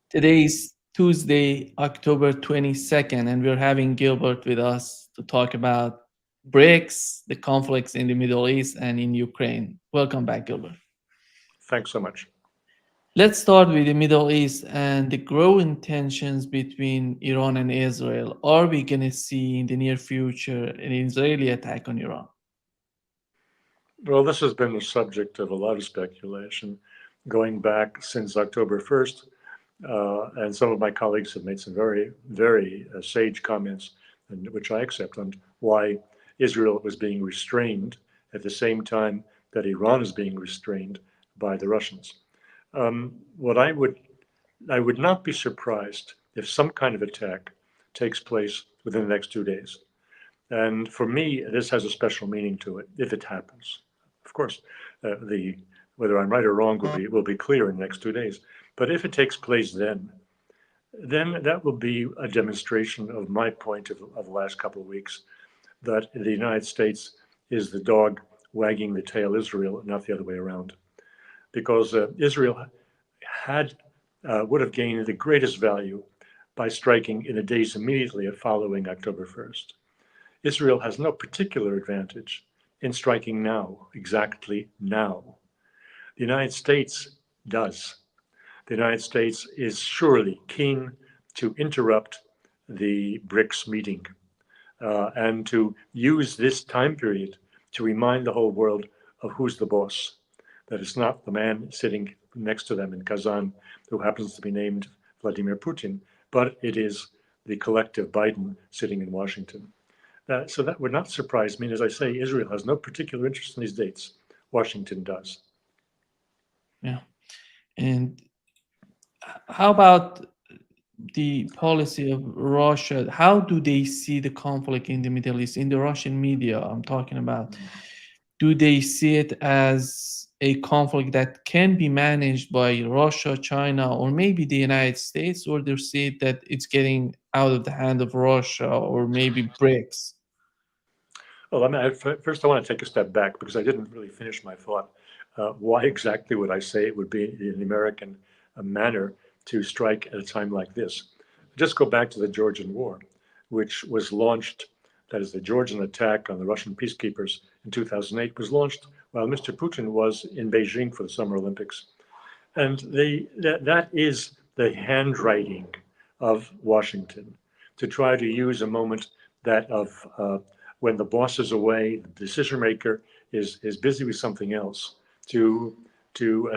Today is Tuesday, October 22nd, and we're having Gilbert with us to talk about BRICS, the conflicts in the Middle East and in Ukraine. Welcome back, Gilbert. Thanks so much. Let's start with the Middle East and the growing tensions between Iran and Israel. Are we going to see in the near future an Israeli attack on Iran? Well, this has been the subject of a lot of speculation going back since October 1st. And some of my colleagues have made some very sage comments, which I accept, on why Israel was being restrained at the same time that Iran is being restrained by the Russians. What I would not be surprised if some kind of attack takes place within the next 2 days. And for me, this has a special meaning to it if it happens. Of course, whether I'm right or wrong will be clear in the next 2 days. But if it takes place then that will be a demonstration of my point of the last couple of weeks, that the United States is the dog wagging the tail Israel, not the other way around. Because Israel would have gained the greatest value by striking in the days immediately following October 1st. Israel has no particular advantage in striking now, exactly now. The United States does. The United States is surely keen to interrupt the BRICS meeting and to use this time period to remind the whole world of who's the boss. That it's not the man sitting next to them in Kazan who happens to be named Vladimir Putin, but it is the collective Biden sitting in Washington. So that would not surprise me. And as I say, Israel has no particular interest in these dates. Washington does. Yeah. And how about the policy of Russia? How do they see the conflict in the Middle East? In the Russian media, I'm talking about, do they see it as a conflict that can be managed by Russia, China, or maybe the United States, or they see it that it's getting out of the hand of Russia or maybe BRICS? Well, first I want to take a step back because I didn't really finish my thought. Why exactly would I say it would be in the American manner to strike at a time like this? Just go back to the Georgian War, which was launched, that is, the Georgian attack on the Russian peacekeepers in 2008 was launched while Mr. Putin was in Beijing for the Summer Olympics. And that is the handwriting of Washington to try to use a moment that of when the boss is away, the decision maker is busy with something else, to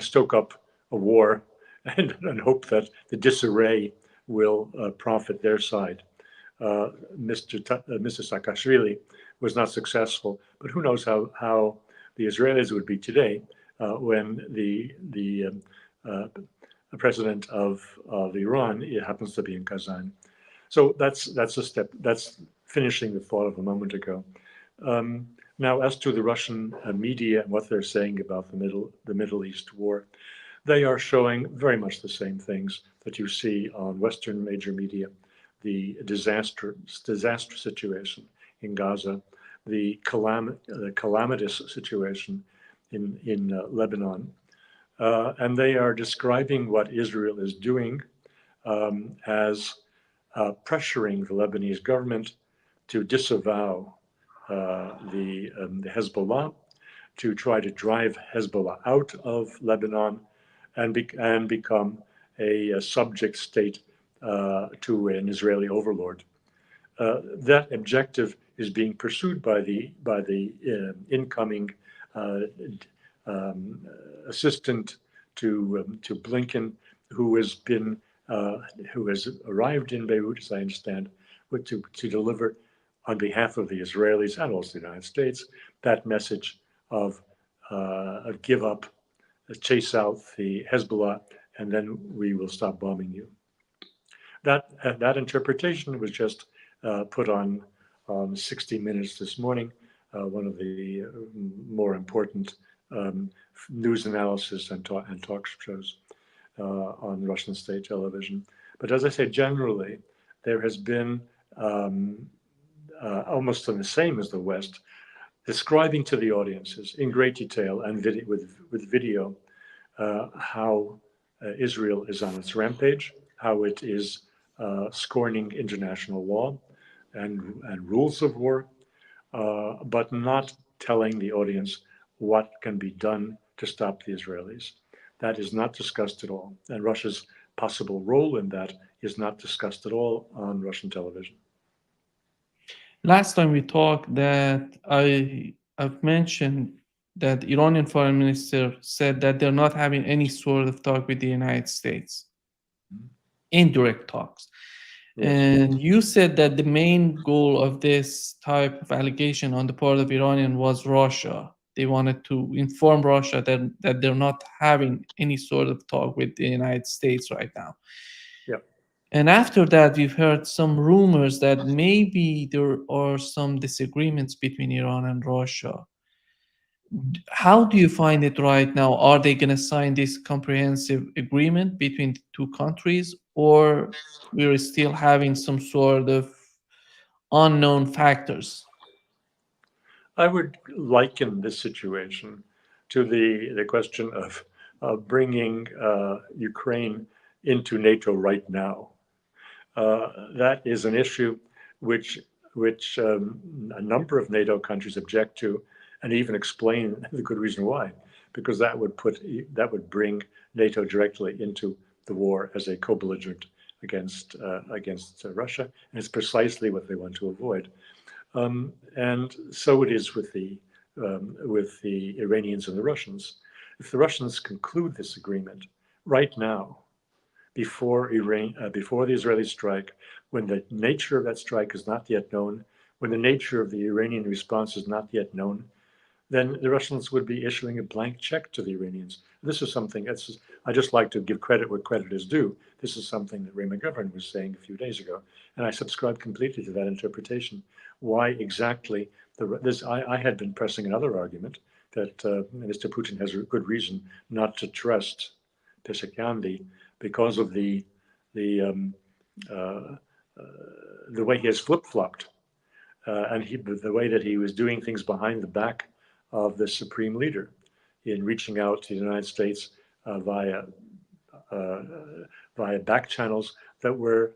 stoke up a war and hope that the disarray will profit their side. Mr. Saakashvili was not successful, but who knows how the Israelis would be today when the president of Iran happens to be in Kazan. So that's a step. That's finishing the thought of a moment ago. Now, as to the Russian media and what they're saying about the Middle East war, they are showing very much the same things that you see on Western major media: the disaster situation in Gaza, the calamitous situation in Lebanon, and they are describing what Israel is doing as pressuring the Lebanese government to disavow the Hezbollah, to try to drive Hezbollah out of Lebanon and become a subject state to an Israeli overlord. That objective is being pursued by the incoming assistant to Blinken, who has arrived in Beirut, as I understand, to deliver on behalf of the Israelis and also the United States that message of give up, chase out the Hezbollah, and then we will stop bombing you. That interpretation was just put on 60 Minutes this morning, one of the more important news analysis and talk shows on Russian state television. But as I say, generally, there has been almost the same as the West, describing to the audiences in great detail and with video how Israel is on its rampage, how it is scorning international law and rules of war, but not telling the audience what can be done to stop the Israelis. That is not discussed at all. And Russia's possible role in that is not discussed at all on Russian television. Last time we talked, that I've mentioned that Iranian foreign minister said that they're not having any sort of talk with the United States, indirect talks. Yes. And you said that the main goal of this type of allegation on the part of Iranian was Russia. They wanted to inform Russia that they're not having any sort of talk with the United States right now. Yeah. And after that, we've heard some rumors that maybe there are some disagreements between Iran and Russia. How do you find it right now? Are they going to sign this comprehensive agreement between the two countries, or we're still having some sort of unknown factors? I would liken this situation to the question of bringing Ukraine into NATO right now. That is an issue which a number of NATO countries object to, and even explain the good reason why, because that would bring NATO directly into the war as a co-belligerent against Russia, and it's precisely what they want to avoid. And so it is with the Iranians and the Russians. If the Russians conclude this agreement right now, before the Israeli strike, when the nature of that strike is not yet known, when the nature of the Iranian response is not yet known, then the Russians would be issuing a blank check to the Iranians. This is something I just like to give credit where credit is due. This is something that Ray McGovern was saying a few days ago, and I subscribe completely to that interpretation. Why exactly I had been pressing another argument that Mr. Putin has a good reason not to trust Peshekandi because of the way he has flip-flopped and the way that he was doing things behind the back of the supreme leader in reaching out to the United States via back channels that were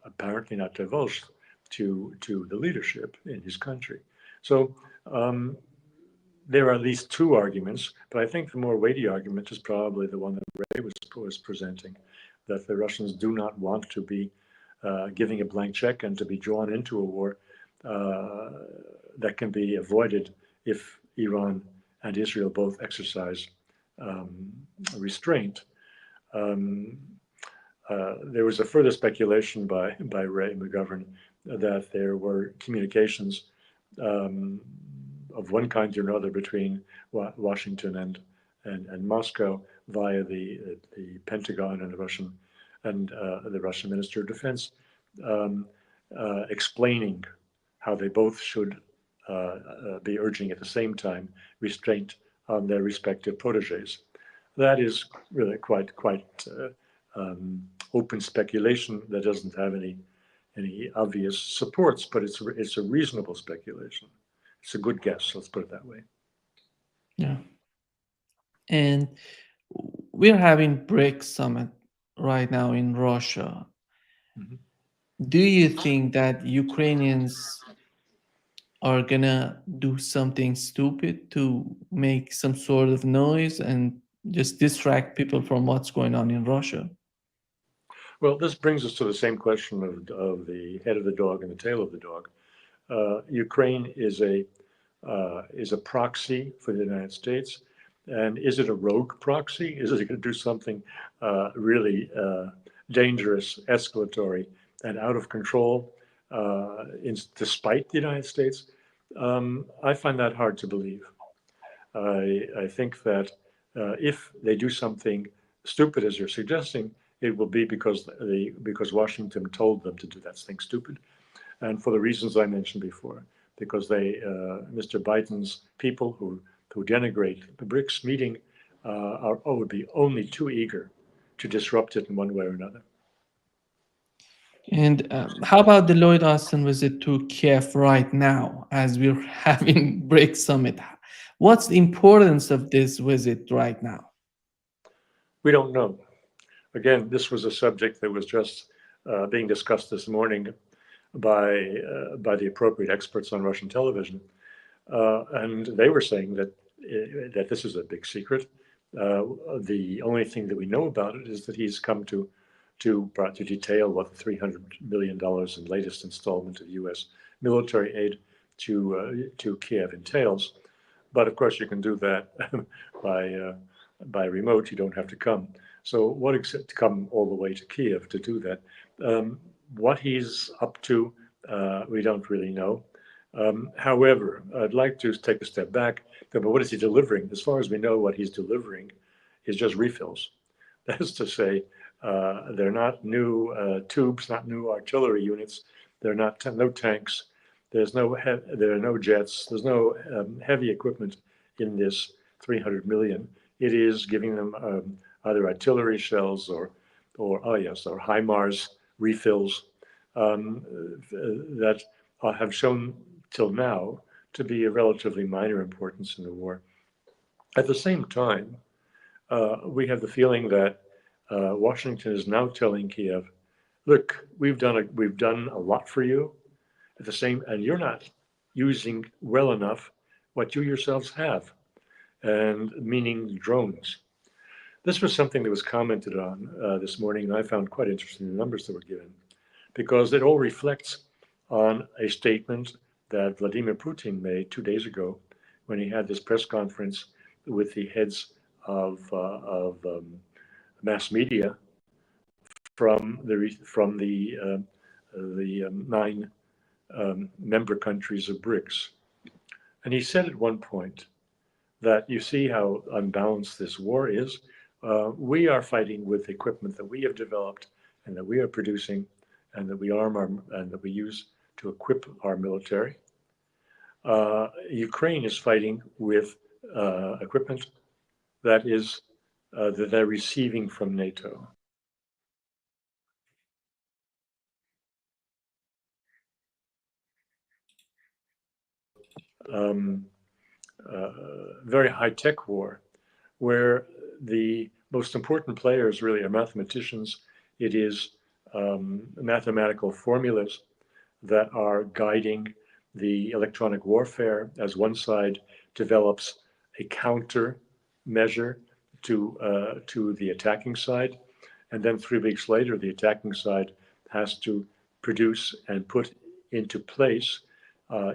apparently not divulged to the leadership in his country. So there are at least two arguments, but I think the more weighty argument is probably the one that Ray was presenting, that the Russians do not want to be giving a blank check and to be drawn into a war that can be avoided if Iran and Israel both exercise restraint. There was a further speculation by Ray McGovern that there were communications of one kind or another between Washington and Moscow via the Pentagon and the Russian Minister of Defense, explaining how they both should be urging at the same time restraint on their respective proteges. That is really quite open speculation that doesn't have any obvious supports, but it's a reasonable speculation. It's a good guess, let's put it that way. Yeah. And we're having BRICS summit right now in Russia. Mhm. Do you think that Ukrainians are gonna do something stupid to make some sort of noise and just distract people from what's going on in Russia? Well, this brings us to the same question of the head of the dog and the tail of the dog. Ukraine is a proxy for the United States, and is it a rogue proxy? Is it going to do something really dangerous, escalatory, and out of control despite the United States? I find that hard to believe. I think that if they do something stupid, as you're suggesting, it will be because Washington told them to do that thing stupid, and for the reasons I mentioned before, because Mr. Biden's people who denigrate the BRICS meeting would be only too eager to disrupt it in one way or another. And how about the Lloyd Austin visit to Kiev right now as we're having BRICS summit? What's the importance of this visit right now? We don't know. Again, this was a subject that was just being discussed this morning by the appropriate experts on Russian television, and they were saying that this is a big secret. The only thing that we know about it is that he's come to detail what the $300 million in latest installment of U.S. military aid to Kiev entails. But of course, you can do that by remote. You don't have to come. So what except to come all the way to Kiev to do that? What he's up to, we don't really know. However, I'd like to take a step back. But what is he delivering? As far as we know, what he's delivering is just refills. That is to say, they're not new tubes, not new artillery units. They're not no tanks. There are no jets. There's no heavy equipment in this 300 million. It is giving them either artillery shells or HIMARS refills that have shown till now to be of relatively minor importance in the war. At the same time, we have the feeling that Washington is now telling Kiev, "Look, we've done a lot for you. At the same, and you're not using well enough what you yourselves have, and meaning drones." This was something that was commented on this morning, and I found quite interesting the numbers that were given, because it all reflects on a statement that Vladimir Putin made 2 days ago when he had this press conference with the heads of mass media from the 9 member countries of BRICS. And he said at one point that you see how unbalanced this war is. We are fighting with equipment that we have developed and that we are producing and that we and that we use to equip our military. Ukraine is fighting with equipment that they're receiving from NATO. Very high-tech war, where the most important players really are mathematicians. It is mathematical formulas that are guiding the electronic warfare as one side develops a counter measure to the attacking side. And then 3 weeks later, the attacking side has to produce and put into place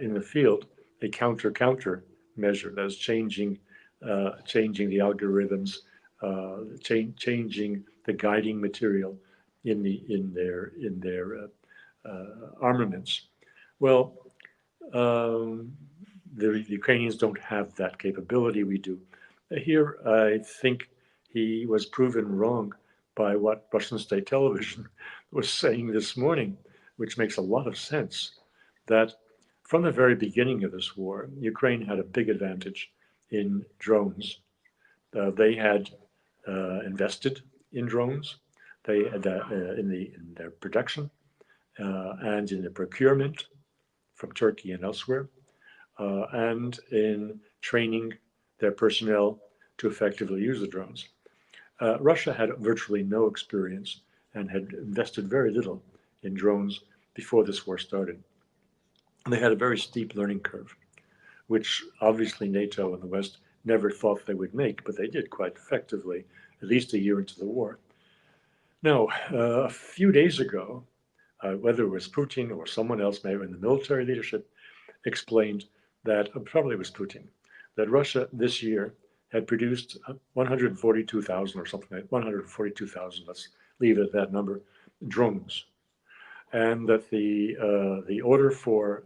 in the field a counter measure that is changing the algorithms, changing the guiding material in their armaments. Well, the Ukrainians don't have that capability. We do. Here, I think he was proven wrong by what Russian state television was saying this morning, which makes a lot of sense. That from the very beginning of this war, Ukraine had a big advantage in drones. They had invested in drones. They had in their production and in the procurement from Turkey and elsewhere, and in training their personnel to effectively use the drones. Russia had virtually no experience and had invested very little in drones before this war started. And they had a very steep learning curve, which obviously NATO and the West never thought they would make, but they did quite effectively, at least a year into the war. Now, a few days ago, whether it was Putin or someone else, maybe in the military leadership, explained that, probably it was Putin, that Russia this year had produced 142,000 or something like 142,000, let's leave it at that number, drones. And that the order for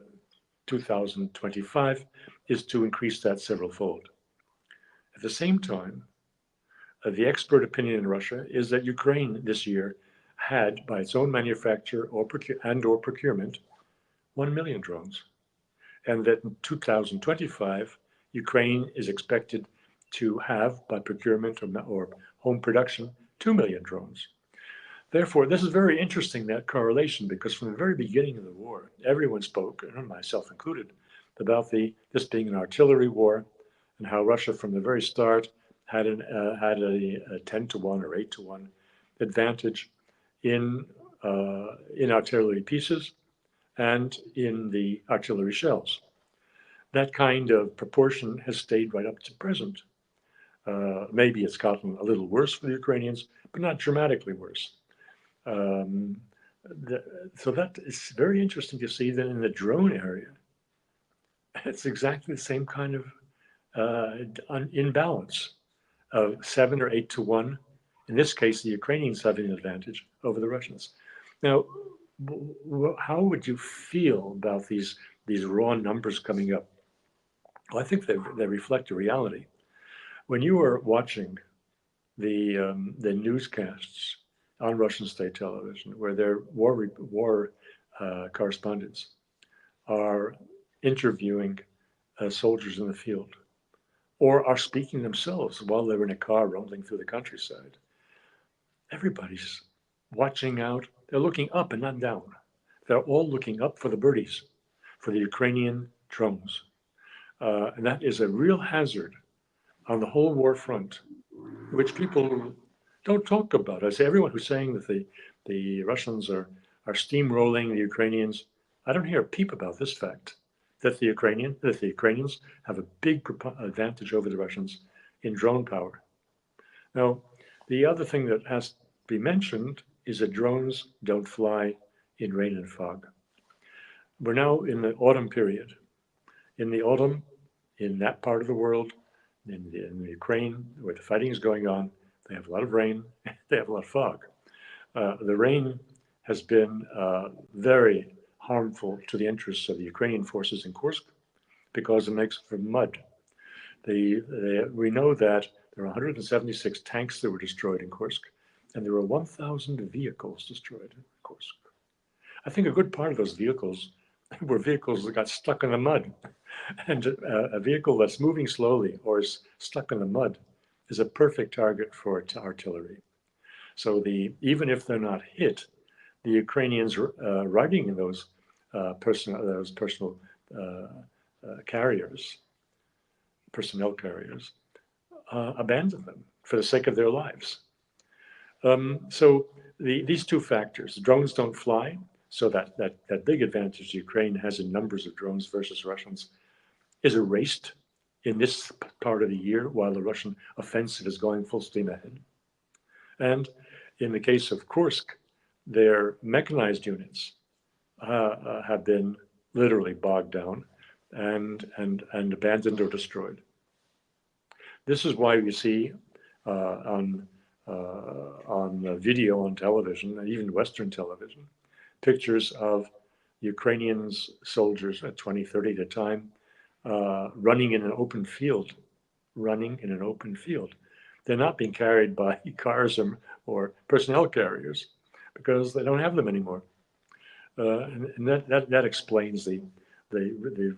2025 is to increase that several fold. At the same time, the expert opinion in Russia is that Ukraine this year had, by its own manufacture or procurement, 1 million drones. And that in 2025, Ukraine is expected to have, by procurement or home production, 2 million drones. Therefore, this is very interesting, that correlation, because from the very beginning of the war, everyone spoke, and myself included, about this being an artillery war, and how Russia, from the very start, had a 10-to-1 or 8-to-1 advantage in artillery pieces and in the artillery shells. That kind of proportion has stayed right up to present. Maybe it's gotten a little worse for the Ukrainians, but not dramatically worse. So that is very interesting to see that in the drone area, it's exactly the same kind of imbalance of 7 or 8 to 1. In this case, the Ukrainians have an advantage over the Russians. Now, how would you feel about these raw numbers coming up? Well, I think they reflect a reality. When you are watching the newscasts on Russian state television, where their war correspondents are interviewing soldiers in the field, or are speaking themselves while they're in a car rumbling through the countryside, everybody's watching out. They're looking up and not down. They're all looking up for the birdies, for the Ukrainian drones. And that is a real hazard on the whole war front, which people don't talk about. I say everyone who's saying that the Russians are steamrolling the Ukrainians, I don't hear a peep about this fact, that the Ukrainians have a big advantage over the Russians in drone power. Now, the other thing that has to be mentioned is that drones don't fly in rain and fog. We're now in the autumn period. In the autumn, in that part of the world, in the Ukraine, where the fighting is going on, they have a lot of rain, they have a lot of fog. The rain has been very harmful to the interests of the Ukrainian forces in Kursk because it makes for mud. We know that there are 176 tanks that were destroyed in Kursk, and there were 1,000 vehicles destroyed in Kursk. I think a good part of those vehicles were vehicles that got stuck in the mud. And a vehicle that's moving slowly or is stuck in the mud is a perfect target for artillery. So even if they're not hit, the Ukrainians riding in those personnel carriers abandon them for the sake of their lives. So these two factors, drones don't fly, so that big advantage Ukraine has in numbers of drones versus Russians is erased in this part of the year while the Russian offensive is going full steam ahead. And in the case of Kursk, their mechanized units have been literally bogged down and abandoned or destroyed. This is why we see on video on television, and even Western television, pictures of Ukrainians soldiers at 20, 30 at a time running in an open field. They're not being carried by cars or personnel carriers because they don't have them anymore. And that explains the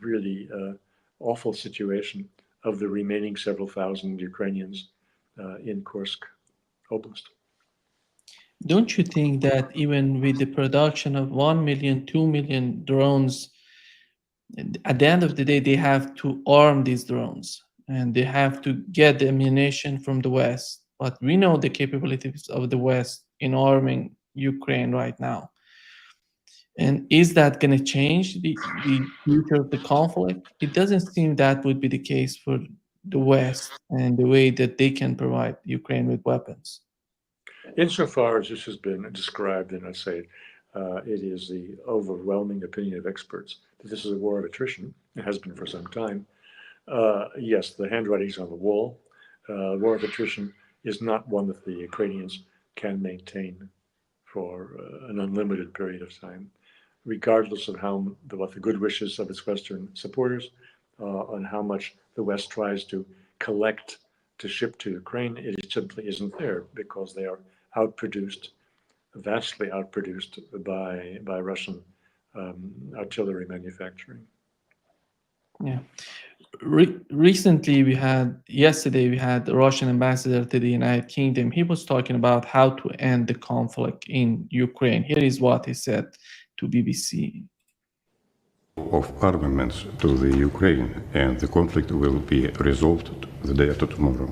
really awful situation of the remaining several thousand Ukrainians in Kursk Oblast. Don't you think that even with the production of 1 million, 2 million drones, at the end of the day, they have to arm these drones and they have to get the ammunition from the West? But we know the capabilities of the West in arming Ukraine right now. And is that going to change the future of the conflict? It doesn't seem that would be the case for the West and the way that they can provide Ukraine with weapons. Insofar as this has been described, and I say it is the overwhelming opinion of experts that this is a war of attrition. It has been for some time. Yes, the handwriting's on the wall. War of attrition is not one that the Ukrainians can maintain for an unlimited period of time, regardless of what the good wishes of its Western supporters on how much the West tries to collect to ship to Ukraine. It simply isn't there because they are vastly outproduced by Russian artillery manufacturing. Yeah. Yesterday we had the Russian ambassador to the United Kingdom. He was talking about how to end the conflict in Ukraine. Here is what he said to BBC. Of armaments to the Ukraine, and the conflict will be resolved the day after tomorrow.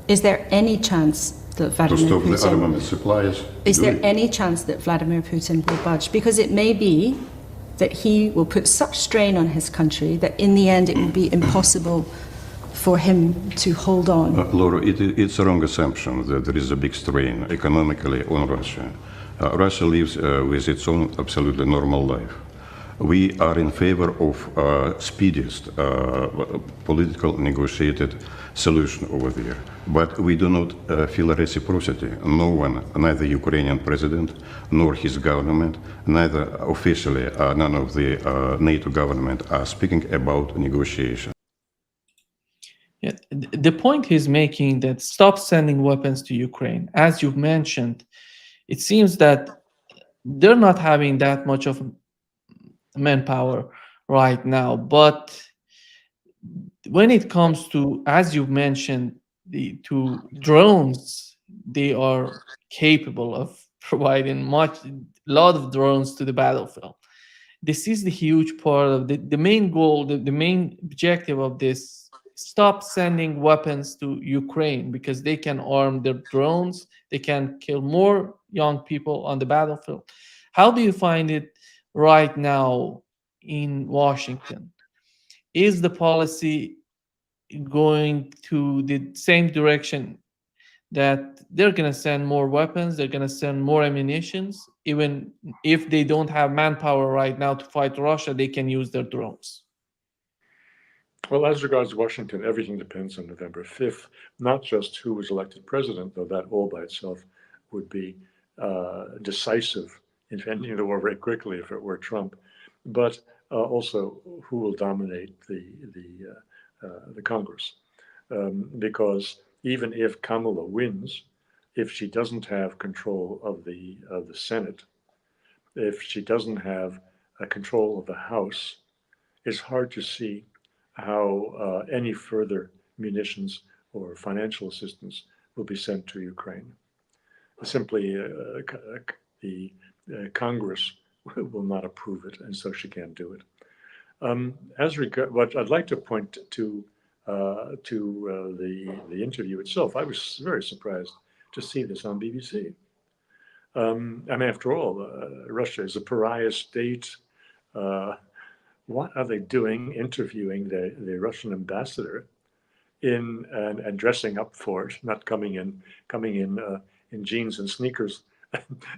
Is there any chance that To Vladimir stop the Putin... armament supplies. Is there do it. any chance that Vladimir Putin will budge? Because it may be that he will put such strain on his country that in the end it will be impossible for him to hold on. Laura, it's a wrong assumption that there is a big strain economically on Russia. Russia lives with its own absolutely normal life. We are in favor of speediest political negotiated solution over there. But we do not feel a reciprocity. No one, neither Ukrainian president nor his government, neither officially, none of the NATO government are speaking about negotiation. Yeah, the point he's making that stop sending weapons to Ukraine, as you've mentioned, it seems that they're not having that much of manpower right now. But when it comes to, as you've mentioned, to drones, they are capable of providing a lot of drones to the battlefield. This is the huge part of the main goal, the main objective of this. Stop sending weapons to Ukraine because they can arm their drones, they can kill more young people on the battlefield. How do you find it right now in Washington? Is the policy going to the same direction that they're going to send more weapons, they're going to send more ammunitions, even if they don't have manpower right now to fight Russia, they can use their drones? Well, as regards Washington, everything depends on November 5th, not just who was elected president, though that all by itself would be decisive in ending the war very quickly if it were Trump, but also who will dominate the Congress. Because even if Kamala wins, if she doesn't have control of the Senate, if she doesn't have control of the House, it's hard to see how any further munitions or financial assistance will be sent to Ukraine. Simply, the Congress will not approve it, and so she can't do it. As regard, what I'd like to point to the interview itself, I was very surprised to see this on BBC. I mean, after all, Russia is a pariah state. What are they doing interviewing the Russian ambassador and dressing up for it, not coming in jeans and sneakers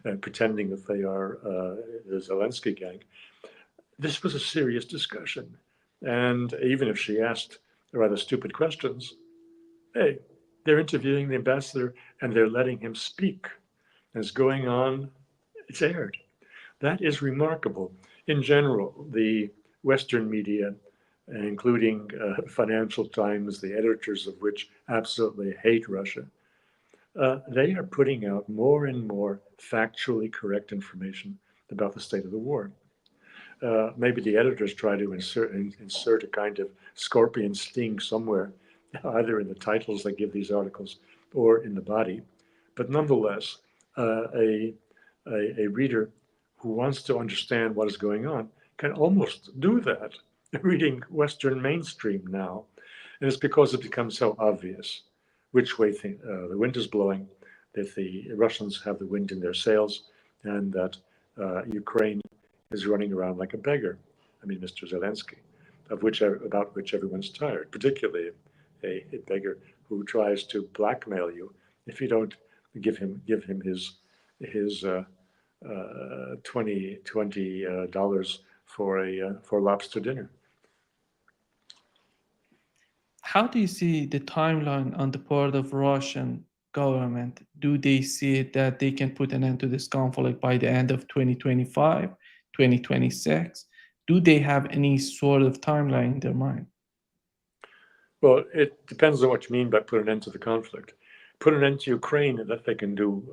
and pretending that they are the Zelensky gang? This was a serious discussion. And even if she asked rather stupid questions, hey, they're interviewing the ambassador and they're letting him speak. And it's going on, it's aired. That is remarkable. In general, the Western media, including Financial Times, the editors of which absolutely hate Russia, they are putting out more and more factually correct information about the state of the war. Maybe the editors try to insert a kind of scorpion sting somewhere, either in the titles they give these articles or in the body. But nonetheless, a reader who wants to understand what is going on can almost do that reading Western mainstream now. And it's because it becomes so obvious which way the wind is blowing, that the Russians have the wind in their sails, and that Ukraine is running around like a beggar. I mean, Mr. Zelensky, about which everyone's tired, particularly a beggar who tries to blackmail you if you don't give him his $20 for lobster dinner. How do you see the timeline on the part of Russian government? Do they see that they can put an end to this conflict by the end of 2025, 2026? Do they have any sort of timeline in their mind? Well, it depends on what you mean by put an end to the conflict. Put an end to Ukraine, and that they can do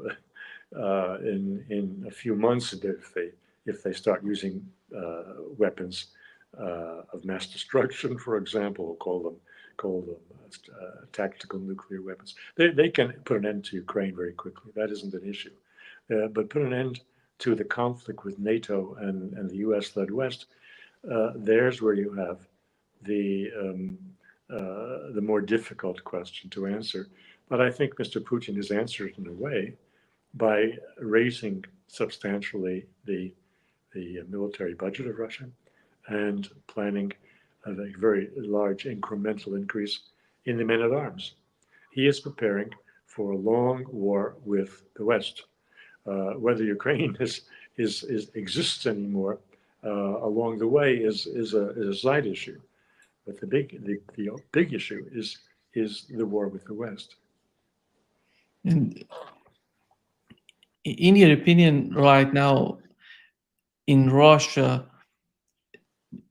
in a few months if they start using weapons of mass destruction, for example, call them tactical nuclear weapons. They can put an end to Ukraine very quickly. That isn't an issue. But put an end to the conflict with NATO and the US-led West, there's where you have the more difficult question to answer. But I think Mr. Putin has answered in a way by raising substantially the military budget of Russia and planning a very large incremental increase in the men-at-arms. He is preparing for a long war with the West. Whether Ukraine exists anymore along the way is a side issue, but the big issue is the war with the West. And in your opinion, right now in Russia,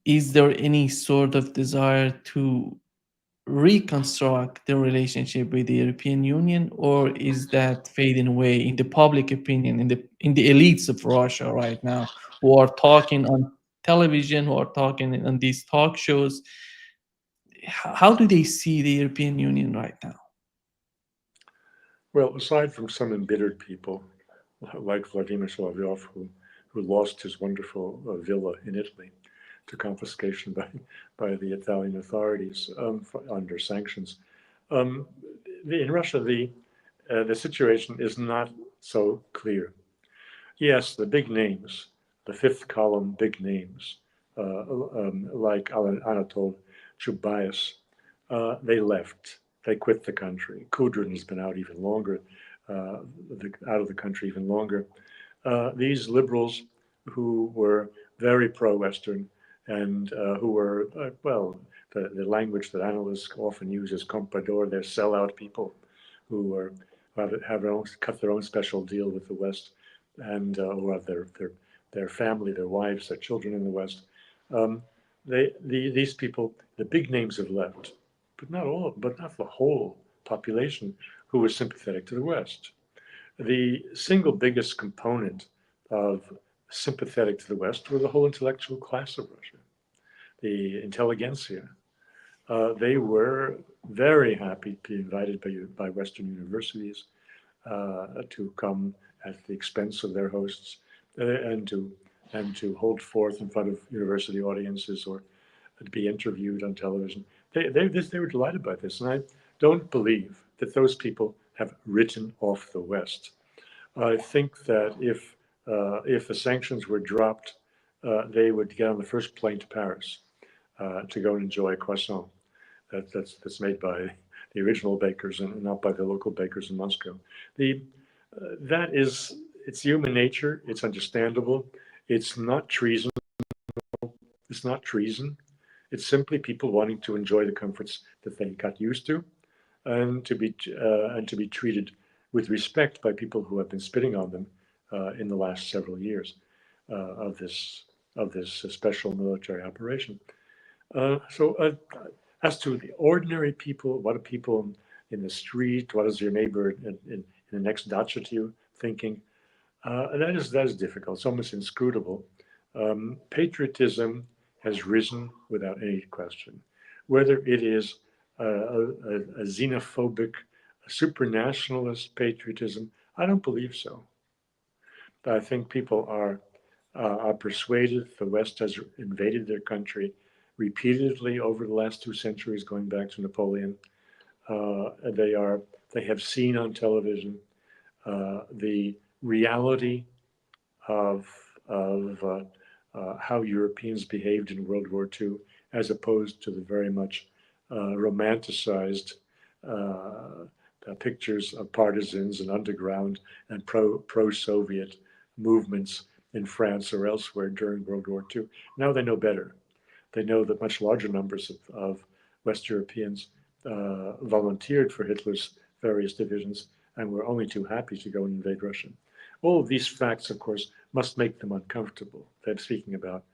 is there any sort of desire to reconstruct the relationship with the European Union, or is that fading away in the public opinion, in the elites of Russia right now, who are talking on television, who are talking on these talk shows? How do they see the European Union right now? Well, aside from some embittered people like Vladimir Solovyov, who lost his wonderful villa in Italy to confiscation by the Italian authorities under sanctions. In Russia, the situation is not so clear. Yes, the big names, the fifth column big names, like Anatol Chubais, they left. They quit the country. Kudrin has been out even longer, out of the country even longer. These liberals who were very pro-Western and who were, well, the language that analysts often use is comprador, they're sellout people who cut their own special deal with the West and who have their family, their wives, their children in the West. These people, the big names have left, but not the whole population who was sympathetic to the West. The single biggest component of sympathetic to the West were the whole intellectual class of Russia, the intelligentsia. They were very happy to be invited by Western universities to come at the expense of their hosts and to hold forth in front of university audiences or to be interviewed on television. They were delighted by this, and I don't believe that those people have written off the West. I think that if the sanctions were dropped, they would get on the first plane to Paris to go and enjoy a croissant that's made by the original bakers and not by the local bakers in Moscow. It's human nature. It's understandable. It's not treason. It's not treason. It's simply people wanting to enjoy the comforts that they got used to, and to be treated with respect by people who have been spitting on them in the last several years of this special military operation. As to the ordinary people, what are people in the street? What is your neighbor in the next dacha to you thinking? That is difficult. It's almost inscrutable. Patriotism has risen without any question. Whether it is a xenophobic, a supranationalist patriotism, I don't believe so. But I think people are persuaded the West has invaded their country repeatedly over the last 2 centuries, going back to Napoleon. They have seen on television the reality of how Europeans behaved in World War II, as opposed to the very much romanticized pictures of partisans and underground and pro-Soviet movements in France or elsewhere during World War II. Now they know better. They know that much larger numbers of West Europeans volunteered for Hitler's various divisions and were only too happy to go and invade Russia. All of these facts, of course, must make them uncomfortable. They're speaking about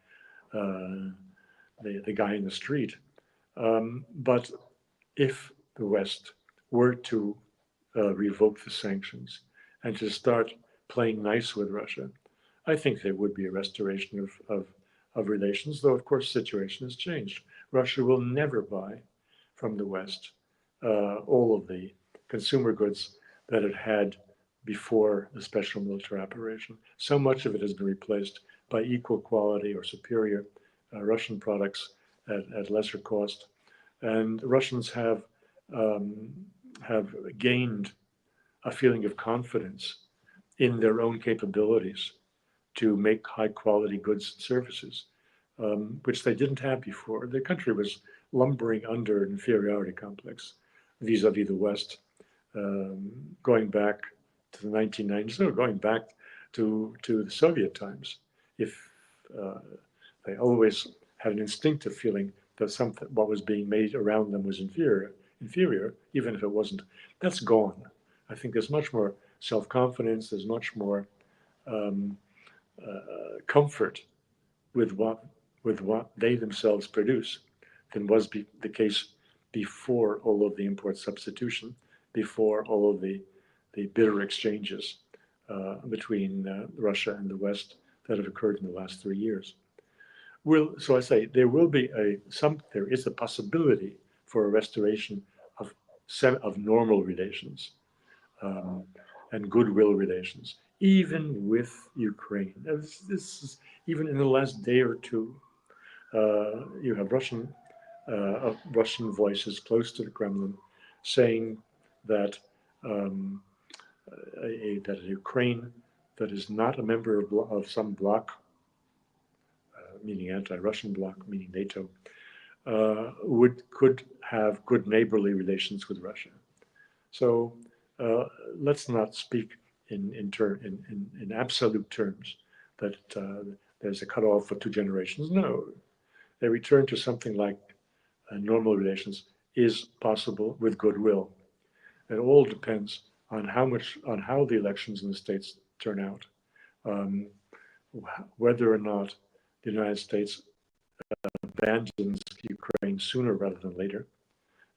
the guy in the street. But if the West were to revoke the sanctions and to start playing nice with Russia, I think there would be a restoration of relations, though, of course, the situation has changed. Russia will never buy from the West all of the consumer goods that it had before the special military operation. So much of it has been replaced by equal quality or superior Russian products at lesser cost. And Russians have gained a feeling of confidence in their own capabilities to make high quality goods and services, which they didn't have before. The country was lumbering under an inferiority complex vis-a-vis the West, going back to the 1990s, or going back to the Soviet times. If they always had an instinctive feeling that something, what was being made around them was inferior, even if it wasn't. That's gone. I think there's much more self-confidence. There's much more comfort with what they themselves produce than was the case before all of the import substitution, before all of the bitter exchanges between Russia and the West that have occurred in the last 3 years. So I say there will be there is a possibility for a restoration of normal relations and goodwill relations, even with Ukraine. This is even in the last day or two. You have Russian voices close to the Kremlin saying that that Ukraine that is not a member of some bloc, meaning anti-Russian bloc, meaning NATO, could have good neighborly relations with Russia. So let's not speak in absolute terms that there's a cutoff for 2 generations. No, a return to something like normal relations is possible with goodwill. It all depends on how the elections in the States turn out, whether or not the United States abandons Ukraine sooner rather than later,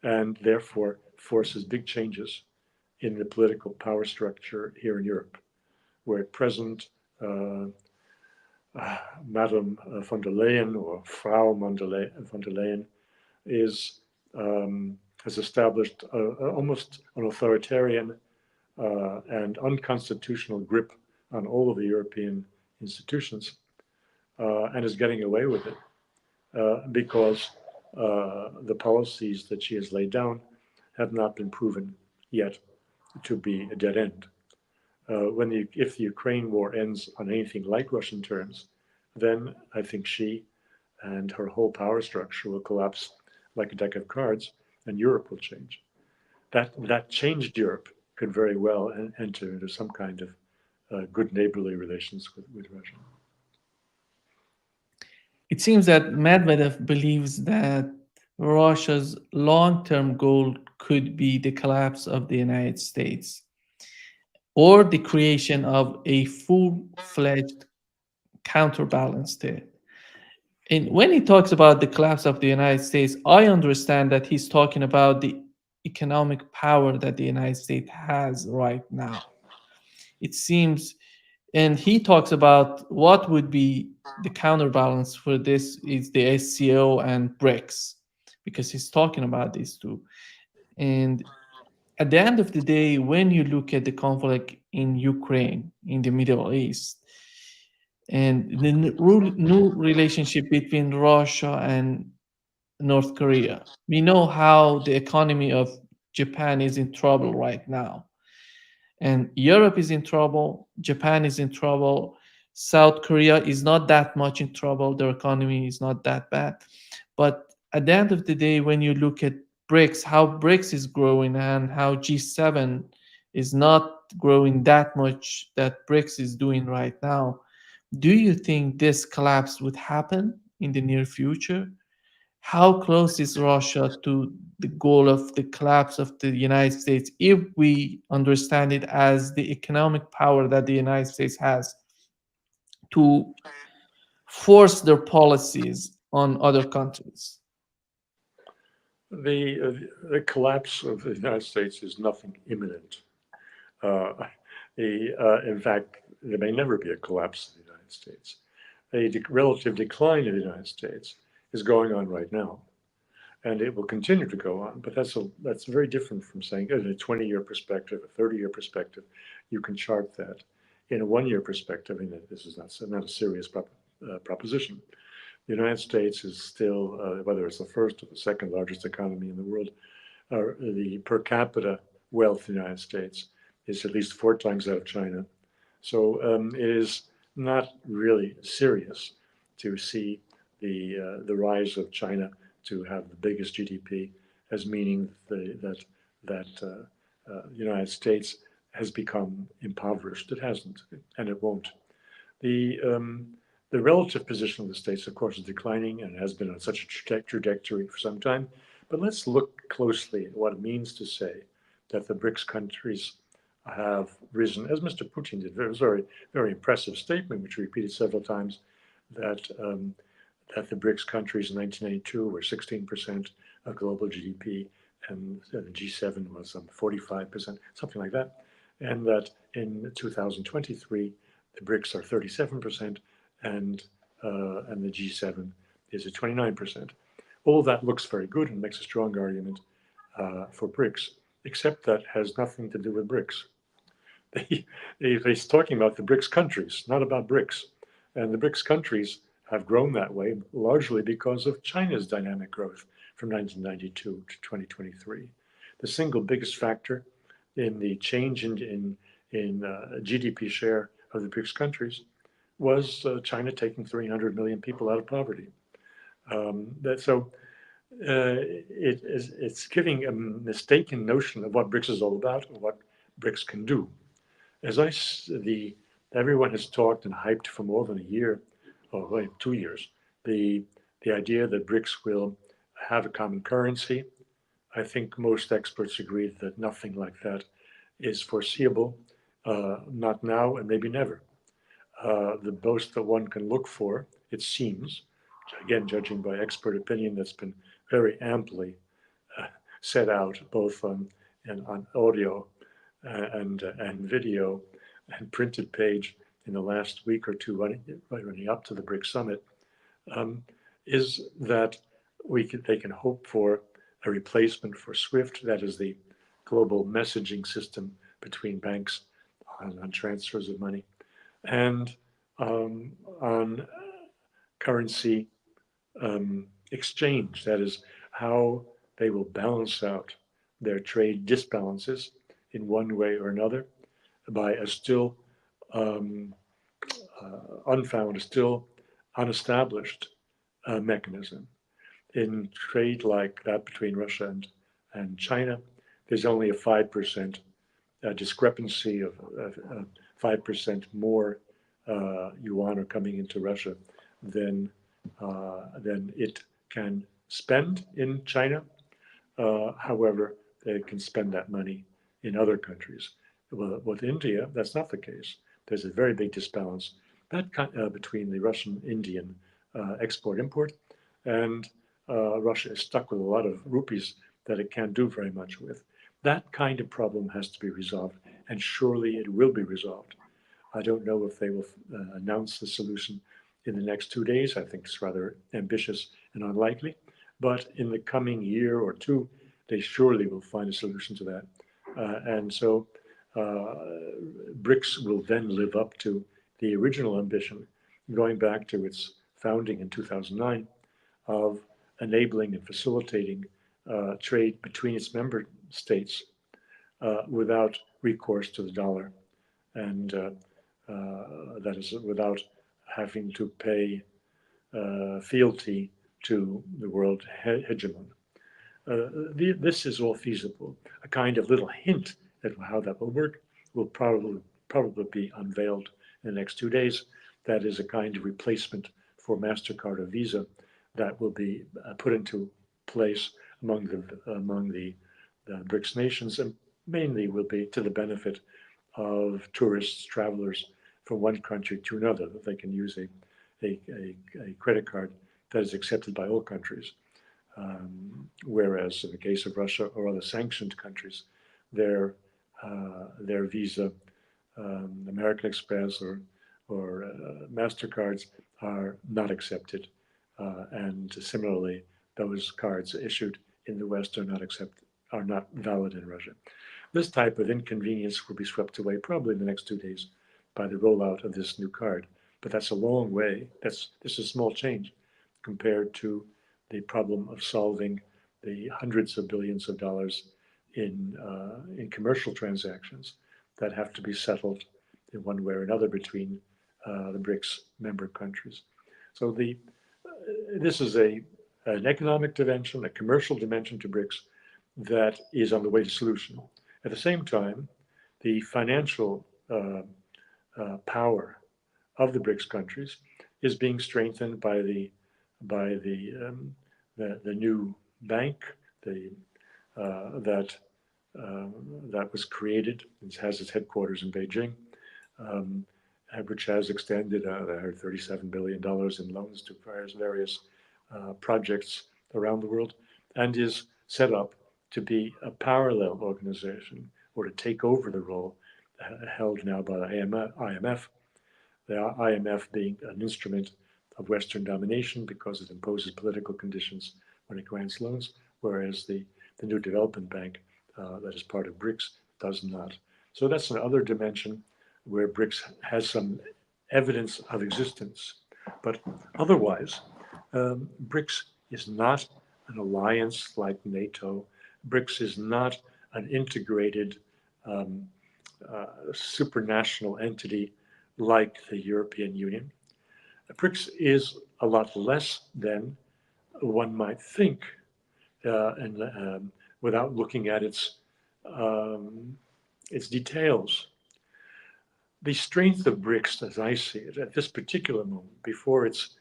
and therefore forces big changes in the political power structure here in Europe, where at present Madame von der Leyen, or Frau von der Leyen, has established almost an authoritarian and unconstitutional grip on all of the European institutions, and is getting away with it because the policies that she has laid down have not been proven yet to be a dead end. If the Ukraine war ends on anything like Russian terms, then I think she and her whole power structure will collapse like a deck of cards, and Europe will change. That changed Europe could very well enter into some kind of good neighborly relations with Russia. It seems that Medvedev believes that Russia's long-term goal could be the collapse of the United States or the creation of a full-fledged counterbalance to it. And when he talks about the collapse of the United States, I understand that he's talking about the economic power that the United States has right now. It seems, and he talks about what would be the counterbalance for this is the SCO and BRICS, because he's talking about these two. And at the end of the day, when you look at the conflict in Ukraine, in the Middle East, and the new relationship between Russia and North Korea, we know how the economy of Japan is in trouble right now. And Europe is in trouble, Japan is in trouble, South Korea is not that much in trouble, their economy is not that bad. But at the end of the day, when you look at BRICS, how BRICS is growing and how G7 is not growing that much that BRICS is doing right now, do you think this collapse would happen in the near future? How close is Russia to the goal of the collapse of the United States if we understand it as the economic power that the United States has to force their policies on other countries? The collapse of the United States is nothing imminent. In fact, there may never be a collapse of the United States. A relative decline of the United States is going on right now, and it will continue to go on. But that's very different from saying in a 20-year perspective, a 30-year perspective, you can chart that. In a 1-year perspective, and this is not a serious proposition. The United States is still, whether it's the first or the second largest economy in the world, the per capita wealth in the United States. It's at least 4 times that of China. So it is not really serious to see the rise of China to have the biggest GDP as meaning that the United States has become impoverished. It hasn't, and it won't. The relative position of the states, of course, is declining and has been on such a trajectory for some time. But let's look closely at what it means to say that the BRICS countries have risen, as Mr. Putin did. It was a very, very impressive statement, which he repeated several times, that that the BRICS countries in 1992 were 16% of global GDP, and the G7 was 45%, something like that, and that in 2023 the BRICS are 37%, and the G7 is at 29%. All that looks very good and makes a strong argument for BRICS, except that has nothing to do with BRICS. He's talking about the BRICS countries, not about BRICS. And the BRICS countries have grown that way largely because of China's dynamic growth from 1992 to 2023. The single biggest factor in the change in GDP share of the BRICS countries was China taking 300 million people out of poverty. It's giving a mistaken notion of what BRICS is all about and what BRICS can do. Everyone has talked and hyped for more than a year, or wait, 2 years, the idea that BRICS will have a common currency. I think most experts agree that nothing like that is foreseeable, not now and maybe never. The most that one can look for, it seems, again, judging by expert opinion that's been very amply set out both on audio and video and printed page in the last week or two running up to the BRICS summit, is that they can hope for a replacement for SWIFT, that is the global messaging system between banks on transfers of money, and on currency exchange, that is how they will balance out their trade disbalances in one way or another by a still unfound, still unestablished mechanism. In trade like that between Russia and China, there's only a 5% discrepancy of 5% more yuan are coming into Russia than it can spend in China. However, they can spend that money in other countries. Well, with India, that's not the case. There's a very big disbalance between the Russian-Indian export-import, and Russia is stuck with a lot of rupees that it can't do very much with. That kind of problem has to be resolved, and surely it will be resolved. I don't know if they will announce the solution in the next 2 days. I think it's rather ambitious and unlikely. But in the coming year or two, they surely will find a solution to that. And so BRICS will then live up to the original ambition, going back to its founding in 2009, of enabling and facilitating trade between its member states without recourse to the dollar, and that is without having to pay fealty to the world hegemon. This is all feasible. A kind of little hint at how that will work will probably be unveiled in the next 2 days. That is a kind of replacement for MasterCard or Visa that will be put into place among the BRICS nations, and mainly will be to the benefit of tourists, travelers from one country to another, that they can use a credit card that is accepted by all countries. Whereas in the case of Russia or other sanctioned countries, their Visa, American Express, or MasterCards are not accepted. And similarly, those cards issued in the West are not valid in Russia. This type of inconvenience will be swept away probably in the next 2 days by the rollout of this new card. But that's a long way. This is a small change compared to the problem of solving the hundreds of billions of dollars in commercial transactions that have to be settled in one way or another between the BRICS member countries. So this is an economic dimension, a commercial dimension to BRICS that is on the way to solution. At the same time, the financial power of the BRICS countries is being strengthened by the new bank that was created. It has its headquarters in Beijing, which has extended $37 billion in loans to various projects around the world, and is set up to be a parallel organization or to take over the role held now by the IMF. The IMF being an instrument of Western domination because it imposes political conditions when it grants loans, whereas the new development bank that is part of BRICS does not. So that's another dimension where BRICS has some evidence of existence. But otherwise, BRICS is not an alliance like NATO. BRICS is not an integrated supranational entity like the European Union. BRICS is a lot less than one might think, and without looking at its details. The strength of BRICS, as I see it, at this particular moment, before its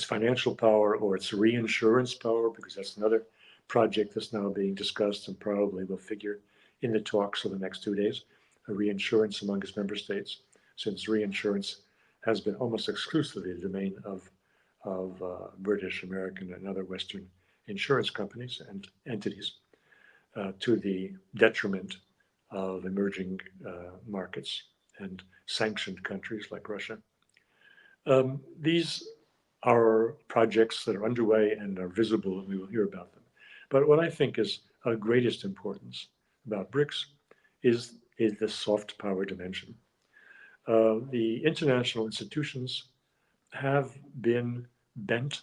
financial power or its reinsurance power, because that's another project that's now being discussed and probably will figure in the talks of the next 2 days, a reinsurance among its member states, since reinsurance has been almost exclusively the domain of British, American, and other Western insurance companies and entities, to the detriment of emerging markets and sanctioned countries like Russia. These are projects that are underway and are visible, and we will hear about them. But what I think is of greatest importance about BRICS is the soft power dimension. The international institutions have been bent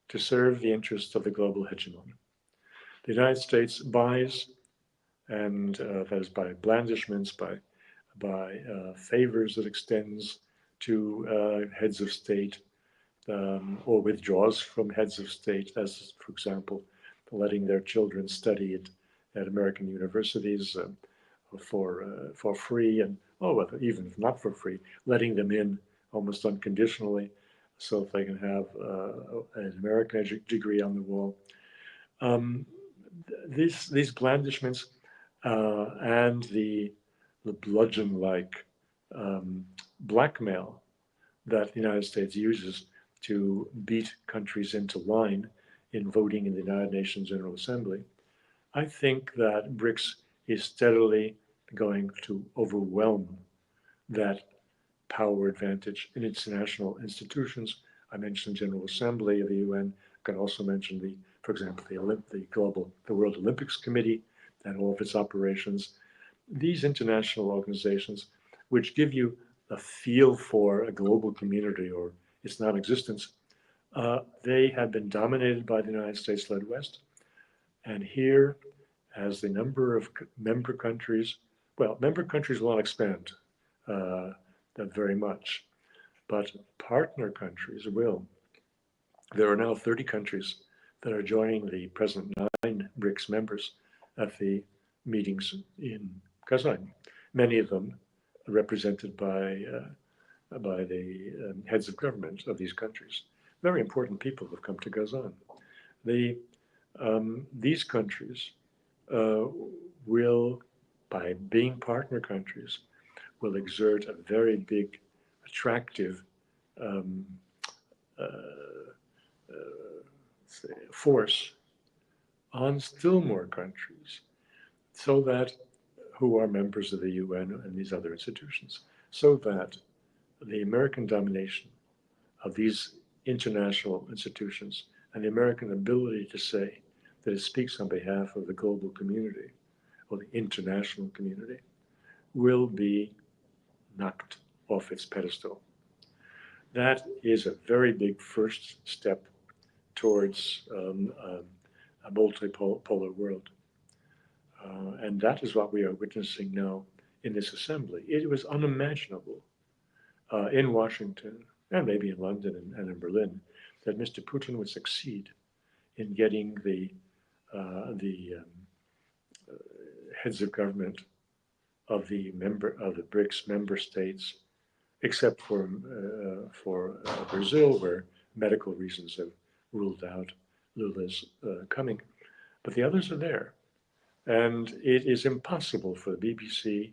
to serve the interests of the global hegemon. The United States buys, and that is by blandishments, by favors that extends to heads of state, or withdraws from heads of state, as, for example, letting their children study at American universities for free, and even if not for free, letting them in almost unconditionally, so if they can have an American degree on the wall. These blandishments and the bludgeon-like blackmail that the United States uses to beat countries into line in voting in the United Nations General Assembly, I think that BRICS is steadily going to overwhelm that power advantage in international institutions. I mentioned General Assembly of the UN. I can also mention for example, the World Olympics Committee and all of its operations. These international organizations, which give you a feel for a global community or its non-existence, they have been dominated by the United States-led West. And here, as the number of member countries will not expand that very much, but partner countries will. There are now 30 countries that are joining the present 9 BRICS members at the meetings in Kazan. Many of them are represented by the heads of government of these countries. Very important people have come to Kazan. These countries will, by being partner countries, will exert a very big, attractive force on still more countries, so that who are members of the UN and these other institutions, so that the American domination of these international institutions and the American ability to say that it speaks on behalf of the global community or the international community will be knocked off its pedestal. That is a very big first step towards a multipolar world. And that is what we are witnessing now in this assembly. It was unimaginable in Washington, and maybe in London and in Berlin, that Mr. Putin would succeed in getting the heads of government of the BRICS member states, except for Brazil, where medical reasons have ruled out Lula's coming. But the others are there. And it is impossible for the BBC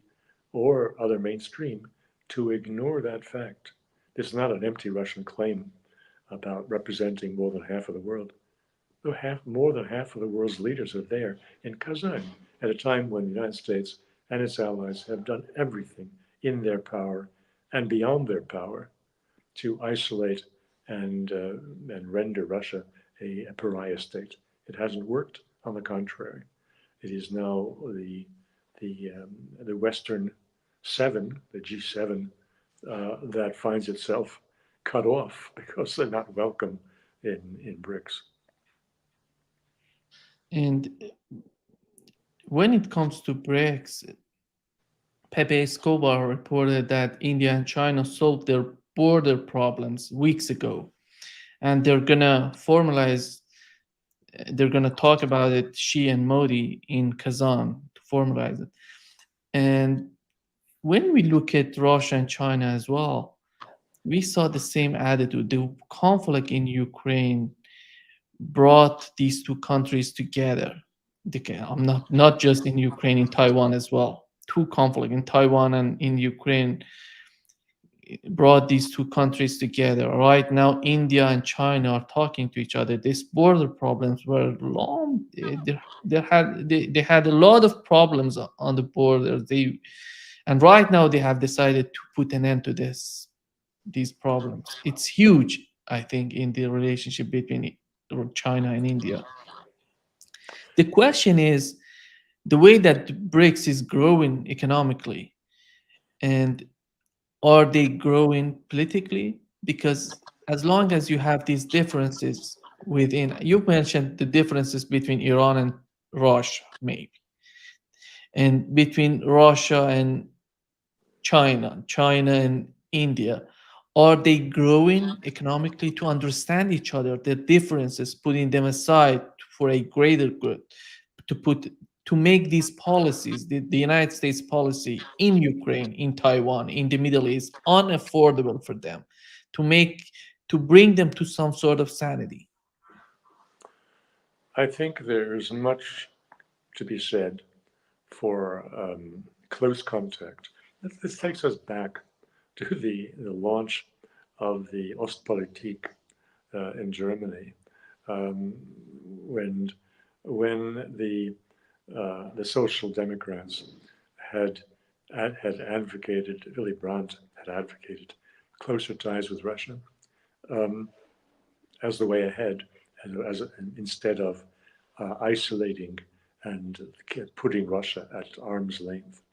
or other mainstream to ignore that fact. This is not an empty Russian claim about representing more than half of the world. More than half of the world's leaders are there in Kazan at a time when the United States and its allies have done everything in their power and beyond their power to isolate and render Russia a pariah state. It hasn't worked. On the contrary, it is now the Western Seven, the G7, that finds itself cut off because they're not welcome in BRICS. And when it comes to BRICS, Pepe Escobar reported that India and China solved their border problems weeks ago, and they're gonna talk about it, Xi and Modi, in Kazan to formalize it. And when we look at Russia and China as well, we saw the same attitude. The conflict in Ukraine brought these two countries together. I'm not just in Ukraine, in Taiwan as well. Two conflict in Taiwan and in Ukraine brought these two countries together. Right now, India and China are talking to each other. These border problems were long. They had a lot of problems on the border. And right now they have decided to put an end to these problems. It's huge, I think, in the relationship between China and India. The question is the way that BRICS is growing economically, and are they growing politically? Because as long as you have these differences within, you mentioned the differences between Iran and Russia, maybe, and between Russia and China and India. Are they growing economically to understand each other, their differences, putting them aside for a greater good, to make these policies, the United States policy in Ukraine, in Taiwan, in the Middle East, unaffordable for them, to bring them to some sort of sanity? I think there's much to be said for close contact. This takes us back to the launch of the Ostpolitik in Germany, when the Social Democrats had advocated, Willy Brandt had advocated closer ties with Russia as the way ahead, instead of isolating and putting Russia at arm's length.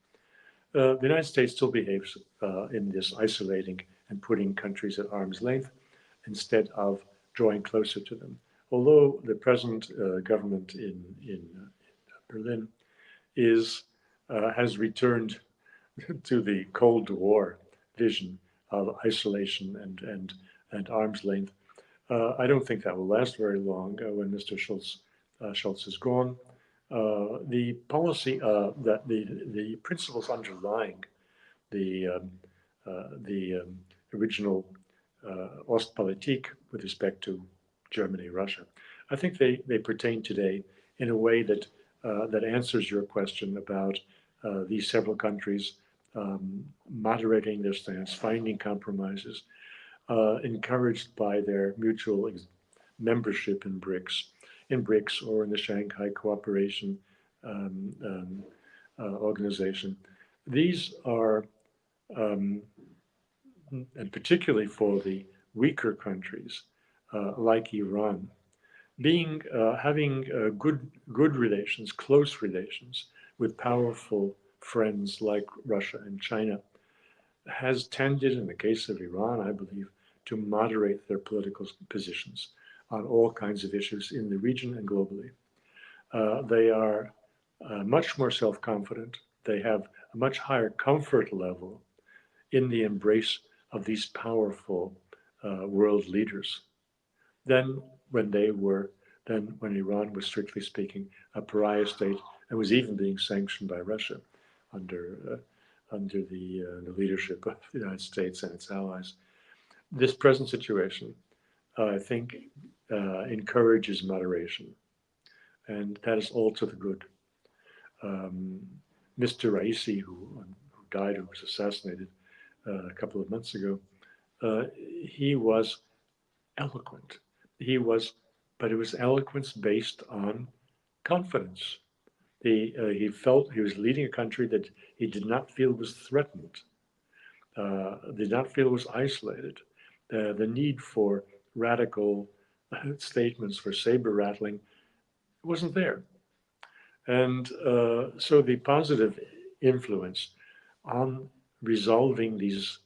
The United States still behaves in this isolating and putting countries at arm's length instead of drawing closer to them. Although the present government in Berlin has returned to the Cold War vision of isolation and arm's length, I don't think that will last very long when Mr. Schultz is gone. The policy that the principles underlying the original Ostpolitik with respect to Germany, Russia, I think they pertain today in a way that answers your question about these several countries moderating their stance, finding compromises, encouraged by their mutual membership in BRICS or in the Shanghai Cooperation Organization. These are, and particularly for the weaker countries like Iran, having good relations, close relations with powerful friends like Russia and China has tended, in the case of Iran, I believe, to moderate their political positions on all kinds of issues in the region and globally. They are much more self-confident. They have a much higher comfort level in the embrace of these powerful world leaders than when Iran was, strictly speaking, a pariah state and was even being sanctioned by Russia under the leadership of the United States and its allies. This present situation, I think, encourages moderation, and that is all to the good. Mr. Raisi, who died, who was assassinated a couple of months ago, he was eloquent. But it was eloquence based on confidence. He felt he was leading a country that he did not feel was threatened, did not feel was isolated. The need for radical statements, for saber rattling, wasn't there. And so the positive influence on resolving these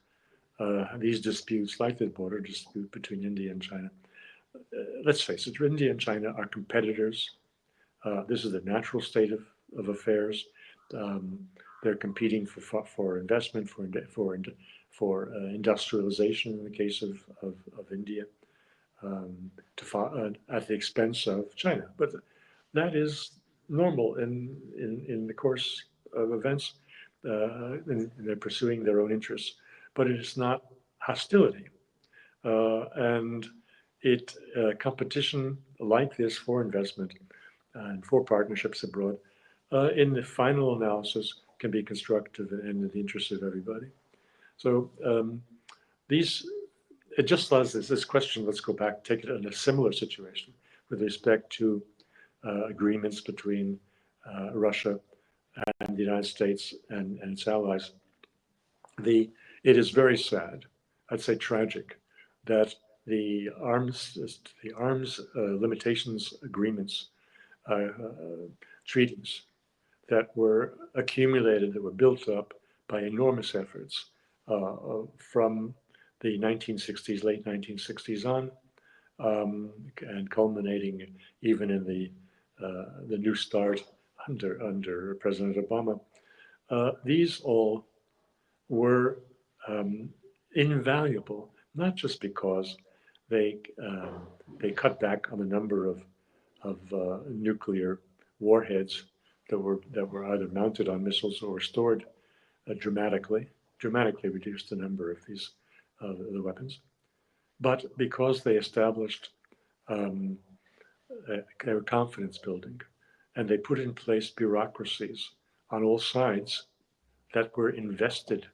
disputes, like the border dispute between India and China, let's face it, India and China are competitors. This is the natural state of affairs. They're competing for investment, for industrialization in the case of India, at the expense of China. But that is normal in the course of events. They're pursuing their own interests, but it is not hostility. And competition like this for investment and for partnerships abroad, in the final analysis, can be constructive and in the interest of everybody. So it just as this question, let's go back, take it in a similar situation with respect to agreements between Russia and the United States and its allies. It is very sad, I'd say tragic, that the arms limitations agreements, treaties that were accumulated, that were built up by enormous efforts from the 1960s, late 1960s on, and culminating even in the New START under President Obama. These all were invaluable, not just because they cut back on the number of nuclear warheads that were either mounted on missiles or stored dramatically reduced the number of these the weapons, but because they established their confidence building, and they put in place bureaucracies on all sides that were invested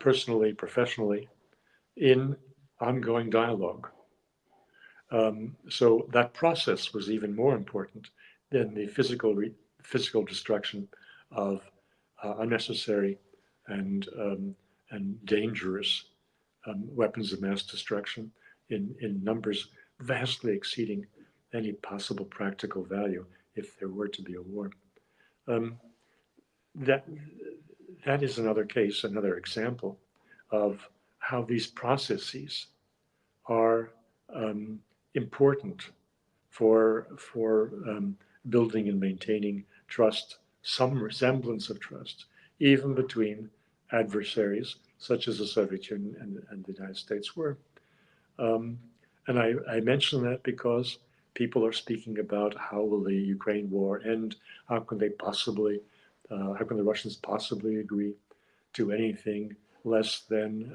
personally, professionally, in ongoing dialogue. So that process was even more important than the physical destruction of unnecessary and dangerous weapons of mass destruction in numbers vastly exceeding any possible practical value if there were to be a war. That is another case, another example of how these processes are important for building and maintaining trust, some resemblance of trust, even between adversaries such as the Soviet Union and the United States were. And I mention that because people are speaking about how will the Ukraine war end? How can the Russians possibly agree to anything less than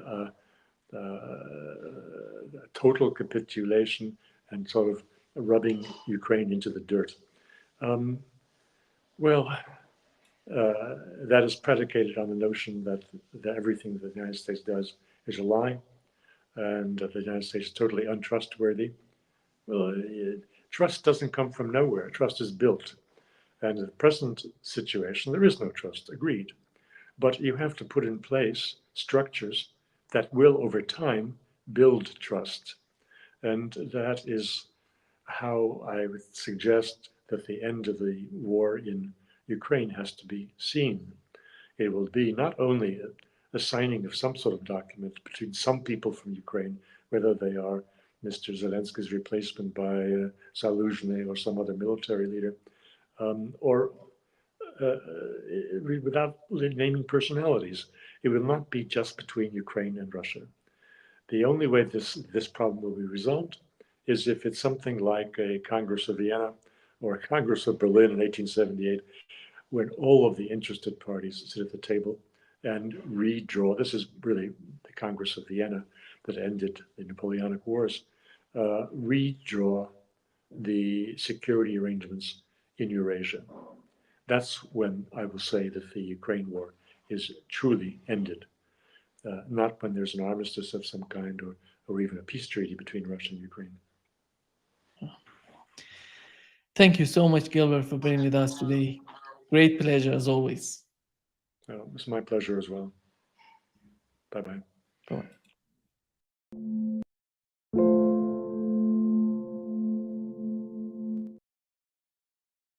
total capitulation and sort of rubbing Ukraine into the dirt? That is predicated on the notion that everything that the United States does is a lie, and that the United States is totally untrustworthy. Well, trust doesn't come from nowhere. Trust is built. And in the present situation, there is no trust, agreed. But you have to put in place structures that will, over time, build trust. And that is how I would suggest that the end of the war in Ukraine has to be seen. It will be not only a signing of some sort of document between some people from Ukraine, whether they are Mr. Zelensky's replacement by Zaluzhny or some other military leader, or without naming personalities. It will not be just between Ukraine and Russia. The only way this problem will be resolved is if it's something like a Congress of Vienna or a Congress of Berlin in 1878, when all of the interested parties sit at the table and redraw. This is really the Congress of Vienna that ended the Napoleonic Wars, redraw the security arrangements in Eurasia. That's when I will say that the Ukraine war is truly ended, not when there's an armistice of some kind or even a peace treaty between Russia and Ukraine. Thank you so much, Gilbert, for being with us today. Great pleasure as always. It's my pleasure as well. Bye-bye. Bye-bye.